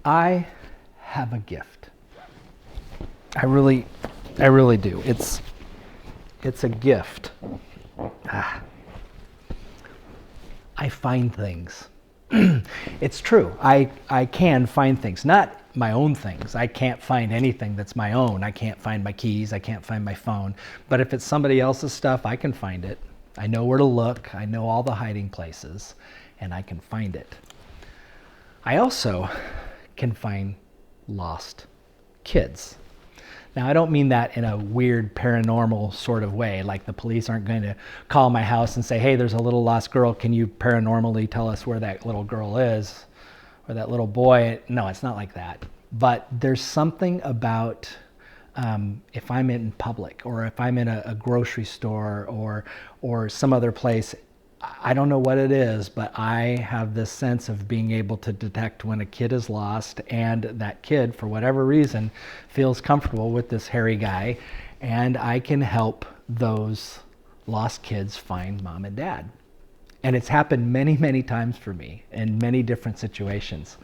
I have a gift. I really do. It's a gift. I find things. It's true. I can find things, not my own things. I can't find anything that's my own. I can't find my keys. I can't find my phone. But if it's somebody else's stuff, I can find it. I know where to look. I know all the hiding places, and I can find it. I also can find lost kids. Now, I don't mean that in a weird paranormal sort of way, like the police aren't going to call my house and say, hey, there's a little lost girl. Can you paranormally tell us where that little girl is or that little boy? No, it's not like that. But there's something about if I'm in public or if I'm in a grocery store or some other place, I don't know what it is, but I have this sense of being able to detect when a kid is lost, and that kid, for whatever reason, feels comfortable with this hairy guy, and I can help those lost kids find mom and dad. And it's happened many, many times for me in many different situations.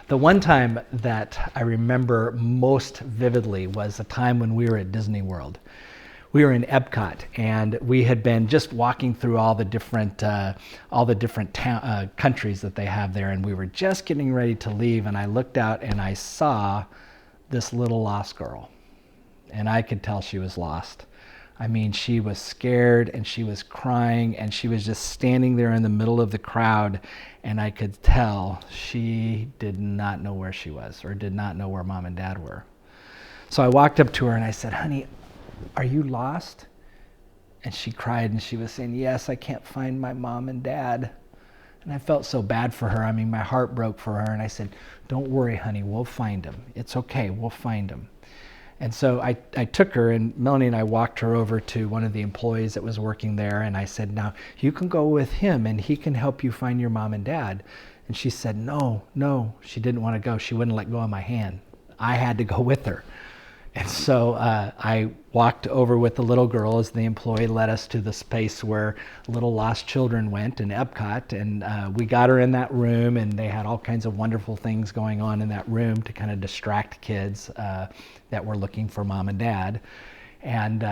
The one time that I remember most vividly was a time when we were at Disney World. We were in Epcot, and we had been just walking through all the different countries that they have there, and we were just getting ready to leave, and I looked out and I saw this little lost girl, and I could tell she was lost. I mean, she was scared, and she was crying, and she was just standing there in the middle of the crowd, and I could tell she did not know where she was or did not know where mom and dad were. So I walked up to her and I said, honey, are you lost? And she cried and she was saying, yes, I can't find my mom and dad. And I felt so bad for her. I mean, my heart broke for her. And I said, don't worry, honey, we'll find them. It's okay, we'll find them. And so I took her, and Melanie and I walked her over to one of the employees that was working there. And I said, now you can go with him and he can help you find your mom and dad. And she said, no, she didn't want to go. She wouldn't let go of my hand. I had to go with her. And so I walked over with the little girl as the employee led us to the space where little lost children went in Epcot. And we got her in that room, and they had all kinds of wonderful things going on in that room to kind of distract kids that were looking for mom and dad. And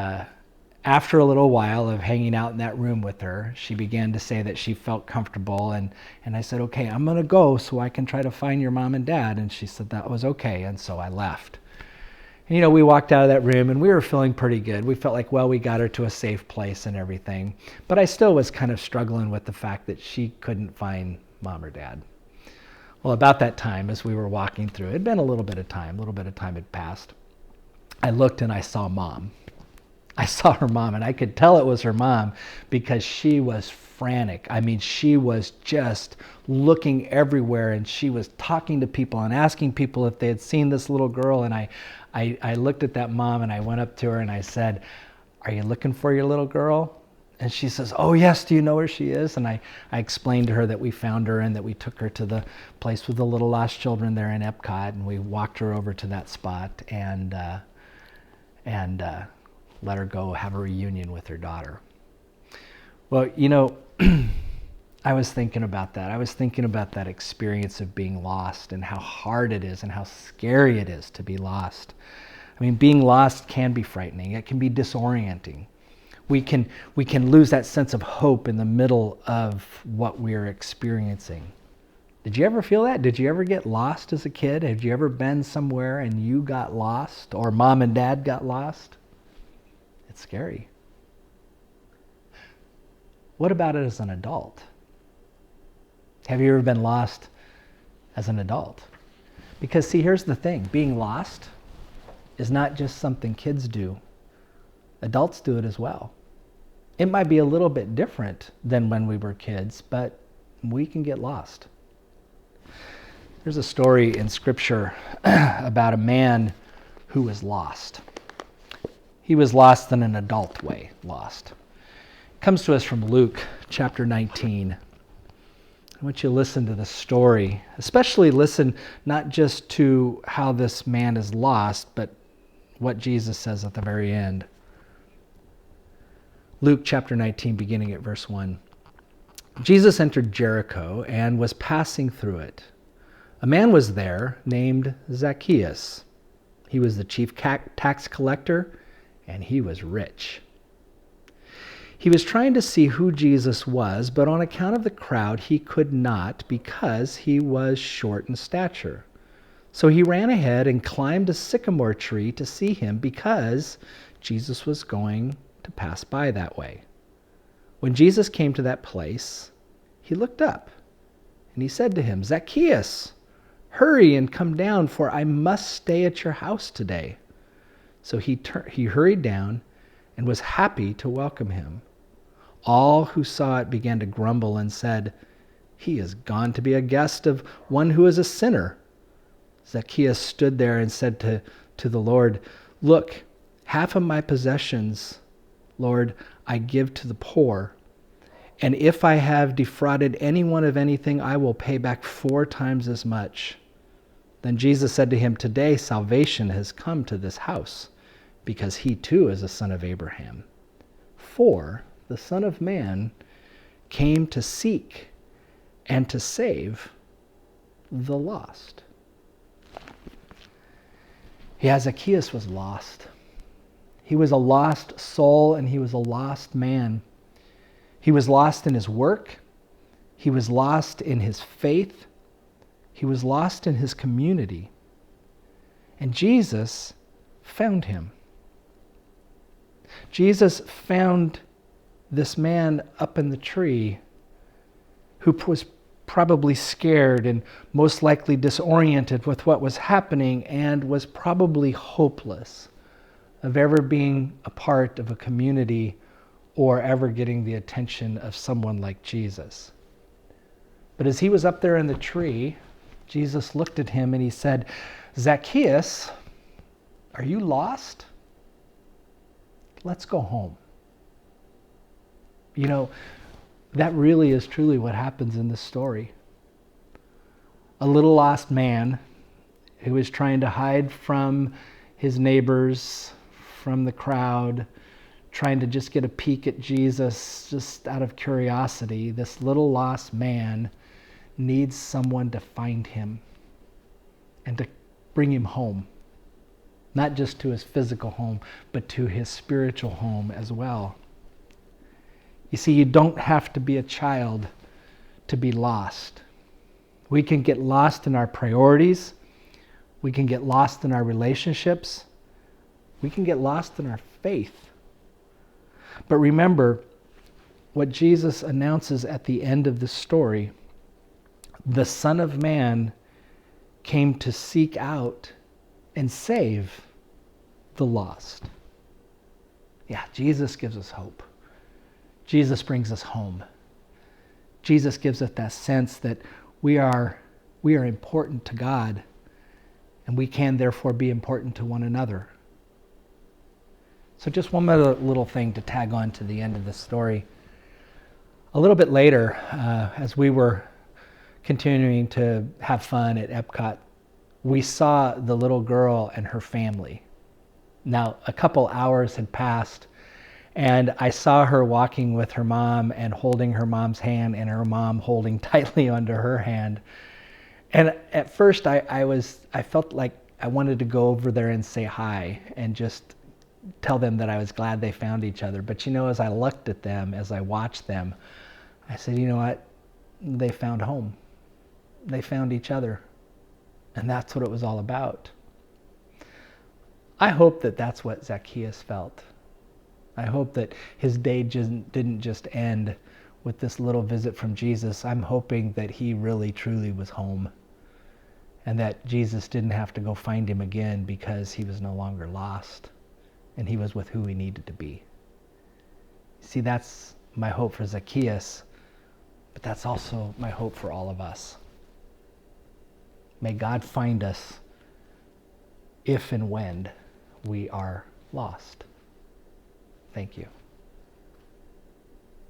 after a little while of hanging out in that room with her, she began to say that she felt comfortable. And I said, okay, I'm going to go so I can try to find your mom and dad. And she said that was okay. And so I left. And, you know, we walked out of that room and we were feeling pretty good. We felt like, well, we got her to a safe place and everything. But I still was kind of struggling with the fact that she couldn't find mom or dad. Well, about that time, as we were walking through, it had been a little bit of time had passed. I looked and I saw mom. I saw her mom, and I could tell it was her mom because she was frantic. I mean, she was just looking everywhere, and she was talking to people and asking people if they had seen this little girl. And I looked at that mom, and I went up to her and I said, are you looking for your little girl? And she says, oh yes, do you know where she is? And I explained to her that we found her and that we took her to the place with the little lost children there in Epcot, and we walked her over to that spot and let her go have a reunion with her daughter. Well, you know, I was thinking about that. I was thinking about that experience of being lost and how hard it is and how scary it is to be lost. I mean, being lost can be frightening. It can be disorienting. We can lose that sense of hope in the middle of what we're experiencing. Did you ever feel that? Did you ever get lost as a kid? Have you ever been somewhere and you got lost, or mom and dad got lost? It's scary. What about it as an adult? Have you ever been lost as an adult? Because see, here's the thing. Being lost is not just something kids do. Adults do it as well. It might be a little bit different than when we were kids, but we can get lost. There's a story in Scripture about a man who was lost. He was lost in an adult way, lost. It comes to us from Luke chapter 19. I want you to listen to the story, especially listen not just to how this man is lost, but what Jesus says at the very end. Luke chapter 19, beginning at verse 1. Jesus entered Jericho and was passing through it. A man was there named Zacchaeus. He was the chief tax collector, and he was rich. He was trying to see who Jesus was, but on account of the crowd, he could not because he was short in stature. So he ran ahead and climbed a sycamore tree to see him because Jesus was going to pass by that way. When Jesus came to that place, he looked up and he said to him, "Zacchaeus, hurry and come down, for I must stay at your house today." So he hurried down and was happy to welcome him. All who saw it began to grumble and said, "He is gone to be a guest of one who is a sinner." Zacchaeus stood there and said to the Lord, "Look, half of my possessions, Lord, I give to the poor. And if I have defrauded anyone of anything, I will pay back 4 times as much." Then Jesus said to him, "Today salvation has come to this house, because he too is a son of Abraham. For the Son of Man came to seek and to save the lost." Yeah, Zacchaeus was lost. He was a lost soul and he was a lost man. He was lost in his work. He was lost in his faith. He was lost in his community. And Jesus found him. Jesus found this man up in the tree who was probably scared and most likely disoriented with what was happening and was probably hopeless of ever being a part of a community or ever getting the attention of someone like Jesus. But as he was up there in the tree, Jesus looked at him and he said, "Zacchaeus, are you lost? Let's go home." You know, that really is truly what happens in this story. A little lost man who is trying to hide from his neighbors, from the crowd, trying to just get a peek at Jesus just out of curiosity. This little lost man needs someone to find him and to bring him home. Not just to his physical home, but to his spiritual home as well. You see, you don't have to be a child to be lost. We can get lost in our priorities. We can get lost in our relationships. We can get lost in our faith. But remember what Jesus announces at the end of the story. The Son of Man came to seek out and save the lost. Yeah, Jesus gives us hope. Jesus brings us home. Jesus gives us that sense that we are important to God, and we can therefore be important to one another. So just one other little thing to tag on to the end of this story. A little bit later, as we were continuing to have fun at Epcot, we saw the little girl and her family. Now, a couple hours had passed, and I saw her walking with her mom and holding her mom's hand and her mom holding tightly onto her hand. And at first I felt like I wanted to go over there and say hi and just tell them that I was glad they found each other. But you know, as I looked at them, as I watched them, I said, you know what? They found home. They found each other. And that's what it was all about. I hope that that's what Zacchaeus felt. I hope that his day didn't just end with this little visit from Jesus. I'm hoping that he really, truly was home, and that Jesus didn't have to go find him again because he was no longer lost, and he was with who he needed to be. See, that's my hope for Zacchaeus, but that's also my hope for all of us. May God find us if and when we are lost. Thank you.